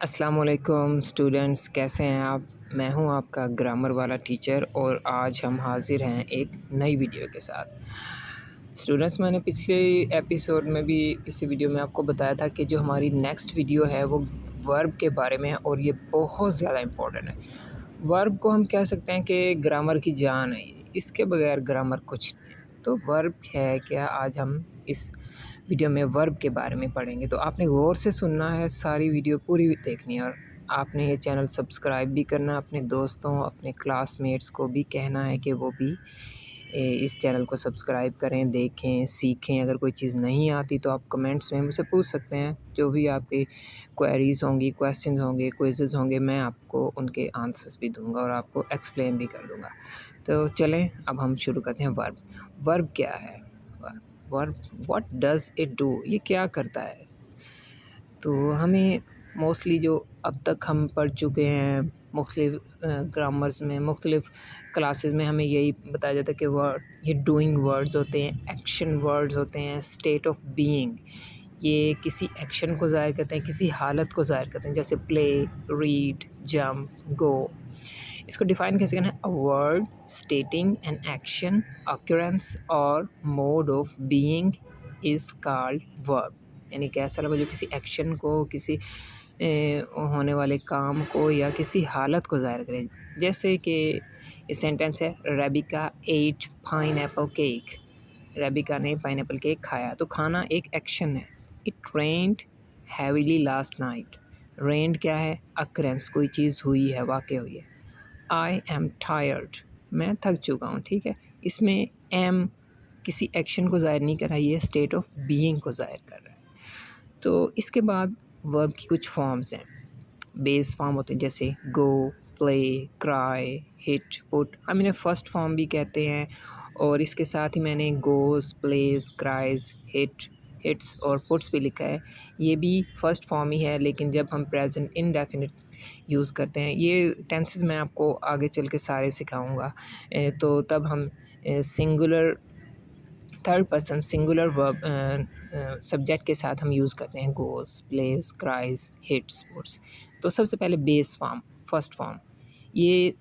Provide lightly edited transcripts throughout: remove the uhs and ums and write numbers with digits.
अस्सलाम वालेकुम स्टूडेंट्स, कैसे हैं आप? मैं हूं आपका ग्रामर वाला टीचर और आज हम हाज़िर हैं एक नई वीडियो के साथ। स्टूडेंट्स, मैंने पिछले वीडियो में आपको बताया था कि जो हमारी नेक्स्ट वीडियो है वो वर्ब के बारे में है और ये बहुत ज़्यादा इम्पोर्टेंट है। वर्ब को हम कह सकते हैं कि ग्रामर की जान है ये, इसके बगैर ग्रामर कुछ नहीं है। तो वर्ब है क्या, आज हम इस वीडियो में वर्ब के बारे में पढ़ेंगे। तो आपने गौर से सुनना है, सारी वीडियो पूरी देखनी है और आपने ये चैनल सब्सक्राइब भी करना है। अपने दोस्तों, अपने क्लासमेट्स को भी कहना है कि वो भी इस चैनल को सब्सक्राइब करें, देखें, सीखें। अगर कोई चीज़ नहीं आती तो आप कमेंट्स में मुझसे पूछ सकते हैं। जो भी आपकी क्वेरीज़ होंगी, क्वेश्चंस होंगे, क्विज़ेज़ होंगे, मैं आपको उनके आंसर्स भी दूँगा और आपको एक्सप्लेन भी कर दूँगा। तो चलें, अब हम शुरू करते हैं वर्ब। वर्ब क्या है? Verb, what does it do? ये क्या करता है? तो हमें मोस्टली जो अब तक हम पढ़ चुके हैं मुख्तलिफ़ ग्रामर्स में, मुख्तलिफ़ क्लासेस में, हमें यही बताया जाता है कि वर्ड ये डूइंग वर्ड्स होते हैं, एक्शन वर्ड्स होते हैं, स्टेट ऑफ बीइंग। ये किसी एक्शन को ज़ाहिर करते हैं, किसी हालत को ज़ाहिर करते हैं, जैसे प्ले, रीड, जंप, गो। इसको डिफ़ाइन कैसे करना है? A word stating an action, occurrence और mode of being is called verb. यानी कि ऐसा लफ्ज़ जो किसी एक्शन को, किसी होने वाले काम को या किसी हालत को ज़ाहिर करे। जैसे कि ये सेंटेंस है, Rebecca ate pineapple cake. Rebecca ने पाइनएप्पल केक खाया। तो खाना एक एक्शन है। It rained heavily last night. Rained क्या है? अकरेंस, कोई चीज़ हुई है, वाक़या हुई है। आई एम टायर्ड, मैं थक चुका हूँ, ठीक है। इसमें एम किसी एक्शन को ज़ाहिर नहीं कर रहा, ये स्टेट ऑफ बीइंग को ज़ाहिर कर रहा है। तो इसके बाद वर्ब की कुछ फॉर्म्स हैं। बेस फॉर्म होते हैं जैसे गो, प्ले, क्राई, हिट, पुट। हम इन्हें फर्स्ट फॉर्म भी कहते हैं और इसके साथ ही मैंने गोस, प्लेस, क्राइज, हिट्स और पुट्स भी लिखा है। ये भी फर्स्ट फॉर्म ही है, लेकिन जब हम प्रेजेंट इनडेफिनिट यूज़ करते हैं, ये टेंसेस मैं आपको आगे चल के सारे सिखाऊंगा। तो तब हम singular, third person singular verb subject के साथ हम यूज़ करते हैं गोस, प्लेस, क्राइज, हिट्स, पुट्स। तो सबसे पहले बेस फॉर्म, फर्स्ट फॉर्म, ये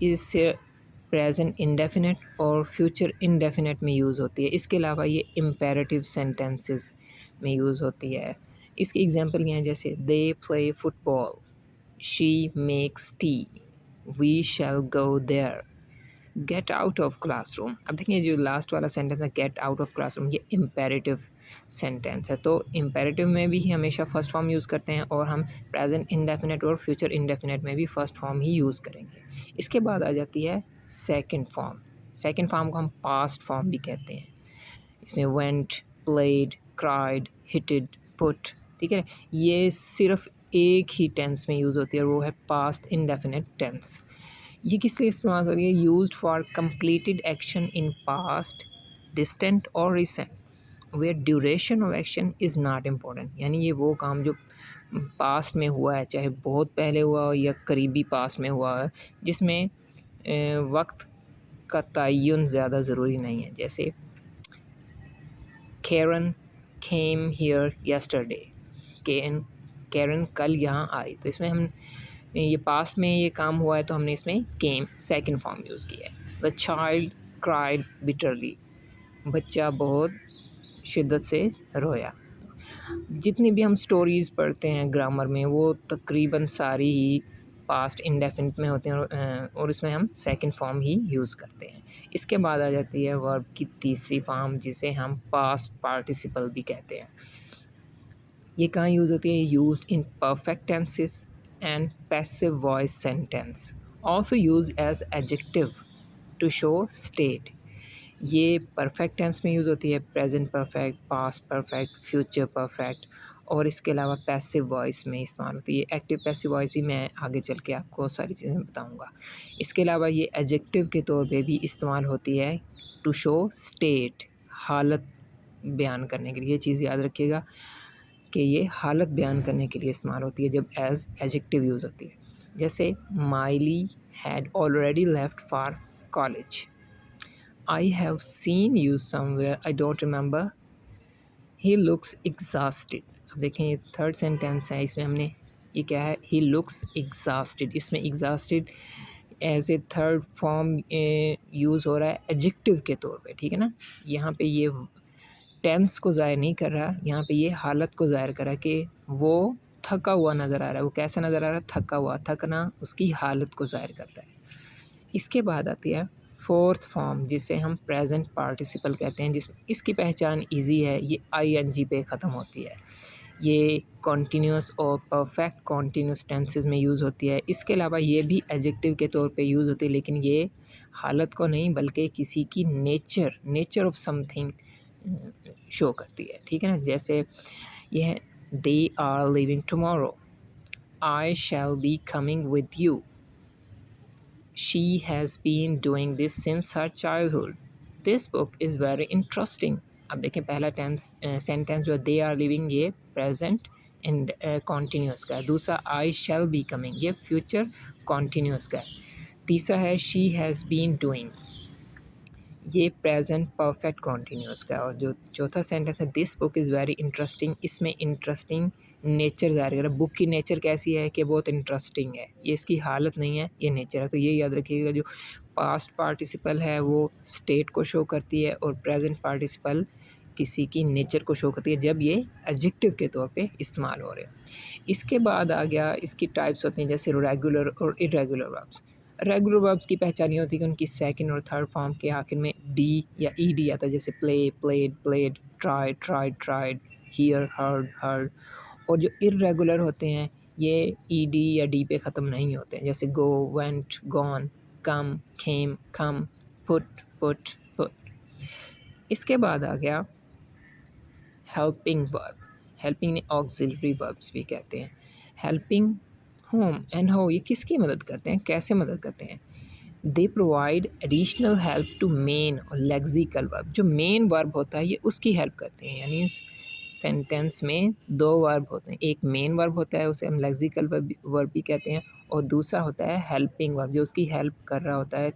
इस प्रेजेंट इंडेफिनिट और फ्यूचर इंडेफिनिट में यूज़ होती है। इसके अलावा ये इम्पेरेटिव सेंटेंसेस में यूज़ होती है। इसकी एग्जांपल ये हैं, जैसे they play football, she makes tea, we shall go there, get out of classroom. अब देखिए, जो लास्ट वाला सेंटेंस है गेट आउट ऑफ क्लासरूम, ये इम्पेरेटिव सेंटेंस है। तो इम्पेरेटिव में भी हमेशा फर्स्ट फॉर्म यूज़ करते हैं और हम प्रेजेंट इंडेफिनिट और फ्यूचर इंडेफिनिट में भी फर्स्ट फॉर्म ही यूज़ करेंगे। इसके बाद आ जाती है सेकंड फॉर्म। सेकंड फॉर्म को हम पास्ट फॉर्म भी कहते हैं। इसमें went, played, cried, hitted, put, ठीक है। ये सिर्फ एक ही टेंस में यूज़ होती है और वो है पास्ट इंडेफिनिट टेंस। ये किस लिए इस्तेमाल हो रही है? Used for completed action in past, distant और recent, where duration of action is not important. यानी ये वो काम जो पास्ट में हुआ है, चाहे बहुत पहले हुआ हो या करीबी पास्ट में हुआ है, जिसमें वक्त का तयन ज़्यादा ज़रूरी नहीं है। जैसे Karen came here yesterday, Karen कल यहाँ आई। तो इसमें हम ये पास्ट में ये काम हुआ है तो हमने इसमें केम सेकंड फॉर्म यूज़ किया है। द चाइल्ड क्राइड बिटरली, बच्चा बहुत शिद्दत से रोया। जितनी भी हम स्टोरीज़ पढ़ते हैं ग्रामर में, वो तकरीबन सारी ही पास्ट इंडेफिनिट में होते हैं और इसमें हम सेकंड फॉर्म ही यूज़ करते हैं। इसके बाद आ जाती है वर्ब की तीसरी फॉर्म, जिसे हम पास्ट पार्टिसिपल भी कहते हैं। ये कहाँ यूज़ होती है? Used in perfect tenses and passive voice sentence, also used as adjective to show state। ये परफेक्ट टेंस में यूज़ होती है, present perfect, past perfect, future perfect, और इसके अलावा पैसिव वॉइस में इस्तेमाल होती है। एक्टिव पैसिव वॉइस भी मैं आगे चल के आपको सारी चीज़ें बताऊंगा। इसके अलावा ये एडजेक्टिव के तौर पे भी इस्तेमाल होती है टू शो स्टेट, हालत बयान करने के लिए। ये चीज़ याद रखिएगा कि ये हालत बयान करने के लिए इस्तेमाल होती है जब एज एडजेक्टिव यूज़ होती है। जैसे Miley had already left for college, I have seen you somewhere, I don't remember, he looks exhausted. अब देखें, ये थर्ड सेंटेंस है, इसमें हमने ये क्या है, ही लुक्स एग्जॉस्टेड। इसमें exhausted as a third form use हो रहा है एडजेक्टिव के तौर पे, ठीक है ना। यहाँ पे ये टेंस को ज़ाहिर नहीं कर रहा, यहाँ पे ये हालत को ज़ाहिर कर रहा है कि वो थका हुआ नज़र आ रहा है। वो कैसा नज़र आ रहा है, थका हुआ। थकना उसकी हालत को ज़ाहिर करता है। इसके बाद आती है फोर्थ फॉर्म जिसे हम प्रेजेंट पार्टिसिपल कहते हैं, इसकी पहचान इजी है, ये आईएनजी पे ख़त्म होती है। ये कॉन्टीन्यूस और परफेक्ट कॉन्टीन्यूस टेंसेस में यूज़ होती है। इसके अलावा ये भी एडजेक्टिव के तौर पे यूज़ होती है, लेकिन ये हालत को नहीं बल्कि किसी की नेचर ऑफ समथिंग शो करती है, ठीक है ना। जैसे ये है, they are living tomorrow, I shall be coming with you, she has been doing this since her childhood, this book is very interesting. अब देखें पहला सेंटेंस जो दे आर लिविंग ये प्रेजेंट एंड कॉन्टीन्यूस का है। दूसरा आई शैल बी कमिंग ये future continuous का है। तीसरा है शी हैज़ बीन डूइंग, ये प्रेजेंट परफेक्ट कॉन्टीन्यूस का है। और जो चौथा सेंटेंस है this book is very interesting, इसमें इंटरेस्टिंग नेचर ज़ाहिर कर रहा है। बुक की नेचर कैसी है कि बहुत इंटरेस्टिंग है, ये इसकी हालत नहीं है, ये नेचर है। तो ये याद रखिएगा, जो पास्ट पार्टिसिपल है वो स्टेट को शो करती है और प्रेजेंट पार्टिसिपल किसी की नेचर को शो करती है जब ये एडजेक्टिव के तौर पे इस्तेमाल हो रहे हैं। इसके बाद आ गया, इसकी टाइप्स होती हैं जैसे रेगुलर और इरेगुलर वर्ब्स। रेगुलर वर्ब्स की पहचान ये होती है कि उनकी सेकंड और थर्ड फॉर्म के आखिर में डी या ईडी आता है, जैसे play, played, played, try, tried, tried, here, heard, heard. और जो इरेगुलर होते हैं ये ईडी या डी पे ख़त्म नहीं होते हैं, जैसे गो, वेंट, गॉन, कम, केम, कम, पुट, पुट, पुट। इसके बाद आ गया हेल्पिंग वर्ब। हेल्पिंग ने ऑक्सिलरी वर्ब्स भी कहते हैं। हेल्पिंग होम एंड हाउ, ये किसकी मदद करते हैं, कैसे मदद करते हैं। They provide additional help to main और लेक्सिकल वर्ब। जो मेन वर्ब होता है ये उसकी हेल्प करते हैं, यानी इस सेंटेंस में दो वर्ब होते हैं, एक मेन वर्ब होता है उसे हम लेक्सिकल वर्ब भी कहते हैं, और दूसरा होता है हेल्पिंग वर्ब जो उसकी हेल्प कर रहा होता है।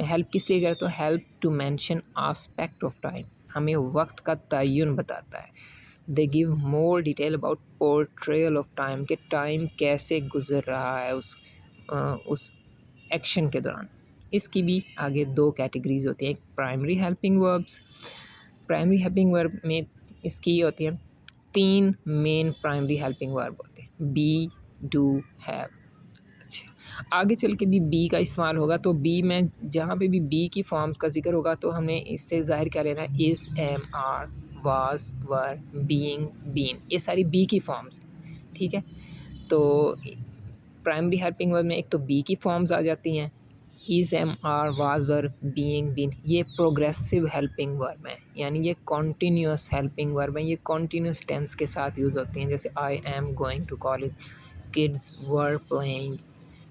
हेल्प किस लिए करते हो, help to mention aspect of time, हमें वक्त का तयन बताता है। They give more detail about portrayal of time, कि टाइम कैसे गुजर रहा है उस एक्शन के दौरान। इसकी भी आगे दो कैटेगरीज होती हैं, एक primary helping verbs. Primary helping verb में इसकी ये होती है, तीन मेन प्राइमरी हेल्पिंग वर्ब होते हैं, बी, डू, हैव। अच्छा, आगे चल के भी बी का इस्तेमाल होगा, तो बी में जहाँ पे भी बी की फॉर्म्स का जिक्र होगा तो हमें इससे ज़ाहिर क्या लेना है, is, am, are, was, were, being, been, ये सारी बी की फॉर्म्स, ठीक है। तो प्राइमरी हेल्पिंग वर्ब में एक तो बी की फॉर्म्स आ जाती हैं, is, am, are, was, were, being, been. ये प्रोग्रेसिव हेल्पिंग वर्ब है, यानी ये कॉन्टीन्यूस हेल्पिंग वर्ब है, ये कॉन्टीन्यूस टेंस के साथ यूज़ होती हैं, जैसे I am going to college, kids were playing,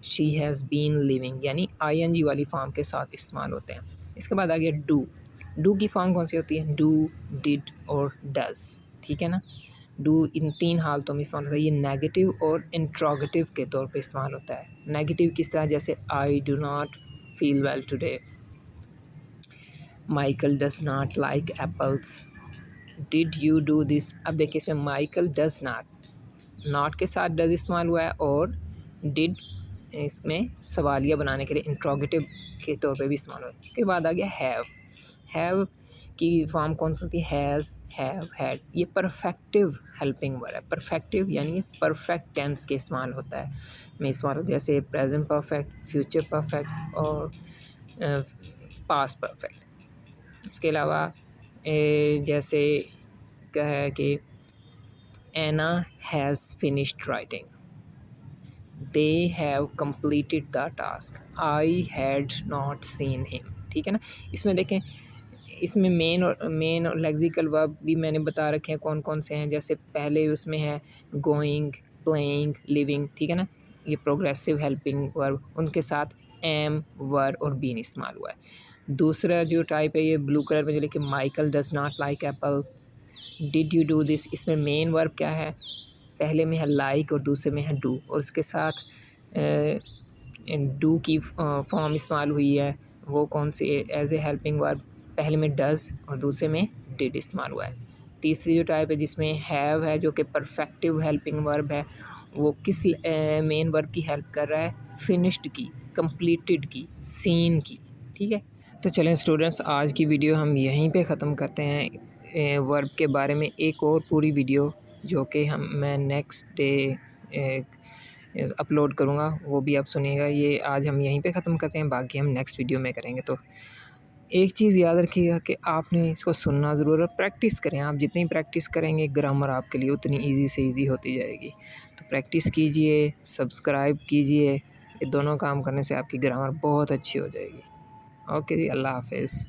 she has been living, यानी आईएनजी वाली फॉर्म के साथ इस्तेमाल होते हैं। इसके बाद आ गया डू। डू की फॉर्म कौन सी होती है, डू, डिड और डज, ठीक है ना। डू इन तीन हालतों में इस्तेमाल होता है, ये नेगेटिव और इंट्रोगेटिव के तौर पे इस्तेमाल होता है। नेगेटिव किस तरह, जैसे I do not feel well today, Michael does not like apples, did you do this. अब देखिए इसमें माइकल डज नॉट के साथ डज इस्तेमाल हुआ है, और डिड इसमें सवालिया बनाने के लिए इंट्रोगेटिव के तौर पे भी इस्तेमाल हुआ है। इसके बाद आ गया हैव। हैव की फॉर्म कौन सी होती है, हैज़, हैव, हैड। ये परफेक्टिव हेल्पिंग वर्ब है। परफेक्टिव यानी ये परफेक्ट टेंस के इस्तेमाल होता है में इस्तेमाल होता है, जैसे प्रेजेंट परफेक्ट, फ्यूचर परफेक्ट और पास्ट परफेक्ट। इसके अलावा जैसे इसका है कि Anna has finished writing, they have completed the task, I had not seen him, ठीक है ना। इसमें देखें, इसमें मेन और लेक्सिकल वर्ब भी मैंने बता रखे हैं कौन कौन से हैं, जैसे पहले उसमें है गोइंग, प्लेइंग, लिविंग, ठीक है ना। ये प्रोग्रेसिव हेल्पिंग वर्ब, उनके साथ एम, वर और बीन इस्तेमाल हुआ है। दूसरा जो टाइप है ये ब्लू कलर में जो लिखे, Michael does not like apples, did you do this. इसमें मेन वर्ब क्या है, पहले में है लाइक और दूसरे में है डू, और उसके साथ डू की फॉर्म इस्तेमाल हुई है, वो कौन सी, एज ए हेल्पिंग वर्ब, पहले में डज़ और दूसरे में डिड इस्तेमाल हुआ है। तीसरी जो टाइप है जिसमें हैव है जो कि परफेक्टिव हेल्पिंग वर्ब है, वो किस मेन वर्ब की हेल्प कर रहा है? फिनिश्ड की, कंप्लीटेड की, सीन की। ठीक है, तो चलें स्टूडेंट्स, आज की वीडियो हम यहीं पे ख़त्म करते हैं। वर्ब के बारे में एक और पूरी वीडियो जो कि मैं नेक्स्ट डे अपलोड करूँगा, वो भी आप सुनिएगा। ये आज हम यहीं पे ख़त्म करते हैं, बाकी हम नेक्स्ट वीडियो में करेंगे। तो एक चीज़ याद रखिएगा कि आपने इसको सुनना ज़रूर और प्रैक्टिस करें। आप जितनी प्रैक्टिस करेंगे ग्रामर आपके लिए उतनी ईज़ी से ईज़ी होती जाएगी। तो प्रैक्टिस कीजिए, सब्सक्राइब कीजिए, ये दोनों काम करने से आपकी ग्रामर बहुत अच्छी हो जाएगी। ओके जी, अल्लाह हाफ़िज़।